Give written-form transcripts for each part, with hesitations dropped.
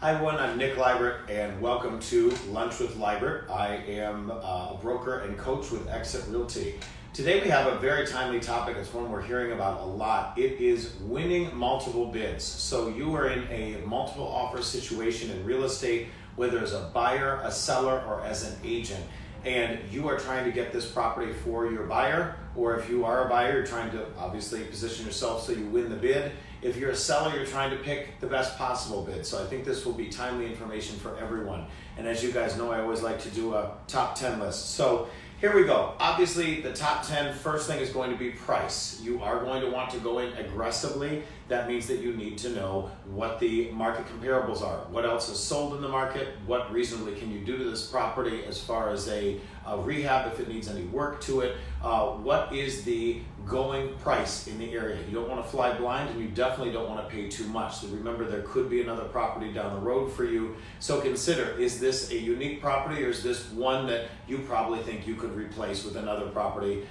Hi everyone, I'm Nick Libert and welcome to Lunch with Libert. I am a broker and coach with EXIT Realty. Today we have a very timely topic. It's one we're hearing about a lot. It is winning multiple bids. So you are in a multiple offer situation in real estate, whether as a buyer, a seller, or as an agent. And you are trying to get this property for your buyer, or if you are a buyer, you're trying to obviously position yourself so you win the bid. If you're a seller, you're trying to pick the best possible bid. So I think this will be timely information for everyone. And as you guys know, I always like to do a top 10 list. So here we go. Obviously, the top 10, first thing is going to be price. You are going to want to go in aggressively. That means that you need to know what the market comparables are. What else is sold in the market? What reasonably can you do to this property as far as a rehab if it needs any work to it? What is the going price in the area? You don't want to fly blind, and you definitely don't want to pay too much. So remember, there could be another property down the road for you. So consider, is this a unique property, or is this one that you probably think you could replace with another property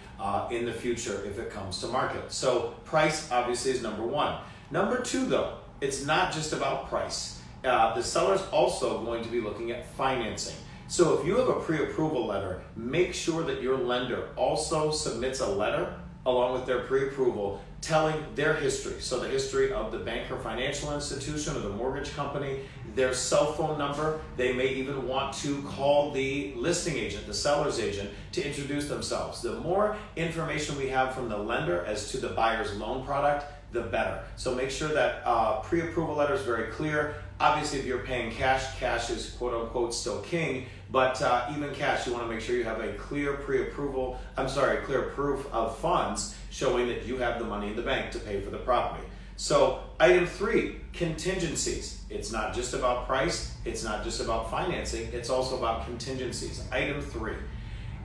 in the future if it comes to market? So price obviously is number one. Number two, though, it's not just about price. The seller's also going to be looking at financing. So if you have a pre-approval letter, make sure that your lender also submits a letter along with their pre-approval telling their history. So the history of the bank or financial institution or the mortgage company, their cell phone number. They may even want to call the listing agent, the seller's agent, to introduce themselves. The more information we have from the lender as to the buyer's loan product, the better. So make sure that pre-approval letter is very clear. Obviously, if you're paying cash, cash is quote unquote still king, but even cash, you want to make sure you have a clear clear proof of funds showing that you have the money in the bank to pay for the property. So item three, contingencies. It's not just about price, it's not just about financing, it's also about contingencies. Item three,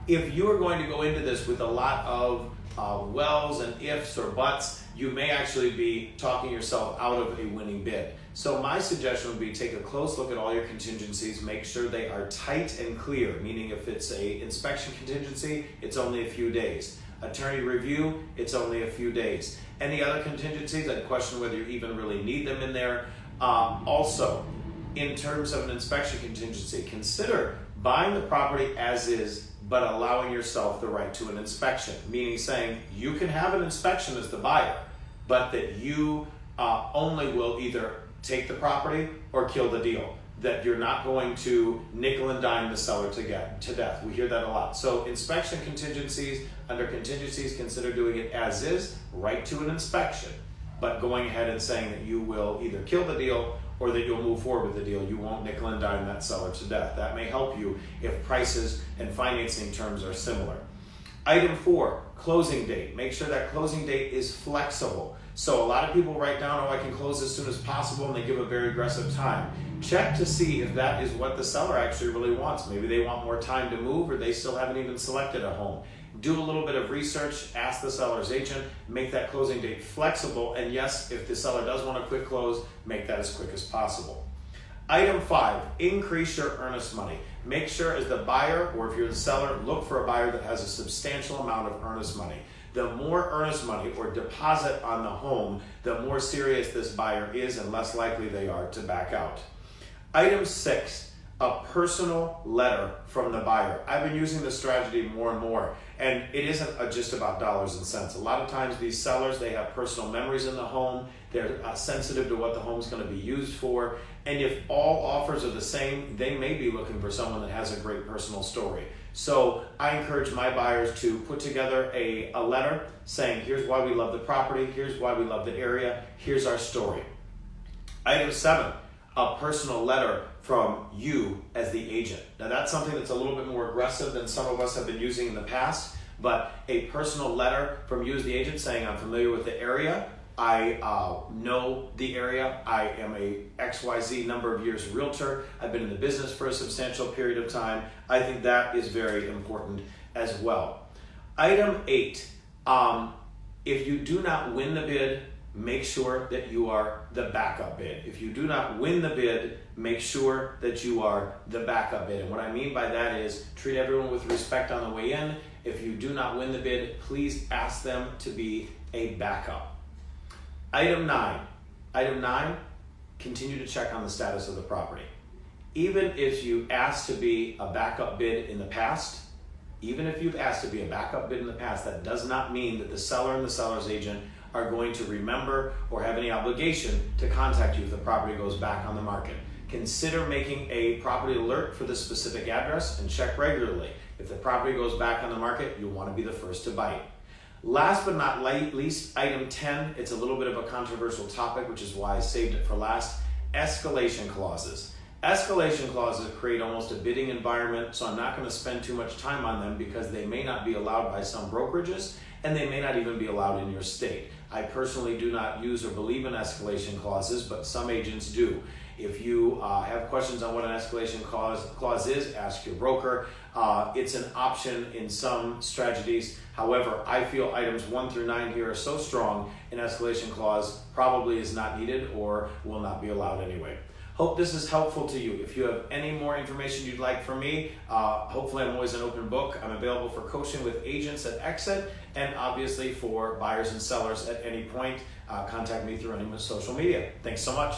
if you are going to go into this with a lot of wells and ifs or buts, you may actually be talking yourself out of a winning bid. So my suggestion would be take a close look at all your contingencies, make sure they are tight and clear, meaning if it's a inspection contingency, it's only a few days. Attorney review, it's only a few days. Any other contingencies, I'd question whether you even really need them in there. Also, in terms of an inspection contingency, consider buying the property as is, but allowing yourself the right to an inspection, meaning saying you can have an inspection as the buyer, but that you only will either take the property or kill the deal, that you're not going to nickel and dime the seller to death. We hear that a lot. So inspection contingencies, under contingencies, consider doing it as is, right to an inspection, but going ahead and saying that you will either kill the deal or that you'll move forward with the deal. You won't nickel and dime that seller to death. That may help you if prices and financing terms are similar. Item four, closing date. Make sure that closing date is flexible. So a lot of people write down, I can close as soon as possible, and they give a very aggressive time. Check to see if that is what the seller actually really wants. Maybe they want more time to move, or they still haven't even selected a home. Do a little bit of research, ask the seller's agent, make that closing date flexible, and yes, if the seller does want a quick close, make that as quick as possible. Item five, increase your earnest money. Make sure as the buyer, or if you're the seller, look for a buyer that has a substantial amount of earnest money. The more earnest money or deposit on the home, the more serious this buyer is and less likely they are to back out. Item six, a personal letter from the buyer. I've been using this strategy more and more, and it isn't just about dollars and cents. A lot of times these sellers, they have personal memories in the home. They're sensitive to what the home's going to be used for. And if all offers are the same, they may be looking for someone that has a great personal story. So I encourage my buyers to put together a letter saying, here's why we love the property, here's why we love the area, here's our story. Item seven, a personal letter from you as the agent. Now that's something that's a little bit more aggressive than some of us have been using in the past, but a personal letter from you as the agent saying, I'm familiar with the area, I know the area, I am a XYZ number of years realtor, I've been in the business for a substantial period of time. I think that is very important as well. Item eight, if you do not win the bid, make sure that you are the backup bid. If you do not win the bid, make sure that you are the backup bid. And what I mean by that is treat everyone with respect on the way in. If you do not win the bid, please ask them to be a backup. Item nine, continue to check on the status of the property. Even if you asked to be a backup bid in the past, that does not mean that the seller and the seller's agent are going to remember or have any obligation to contact you if the property goes back on the market. Consider making a property alert for the specific address and check regularly. If the property goes back on the market, you'll want to be the first to bite. Last but not least, item 10, it's a little bit of a controversial topic, which is why I saved it for last, escalation clauses. Escalation clauses create almost a bidding environment, so I'm not going to spend too much time on them because they may not be allowed by some brokerages and they may not even be allowed in your state. I personally do not use or believe in escalation clauses, but some agents do. If you have questions on what an escalation clause is, ask your broker. It's an option in some strategies. However, I feel items 1 through 9 here are so strong, an escalation clause probably is not needed or will not be allowed anyway. Hope this is helpful to you. If you have any more information you'd like from me, hopefully I'm always an open book. I'm available for coaching with agents at EXIT and obviously for buyers and sellers at any point. Contact me through any social media. Thanks so much.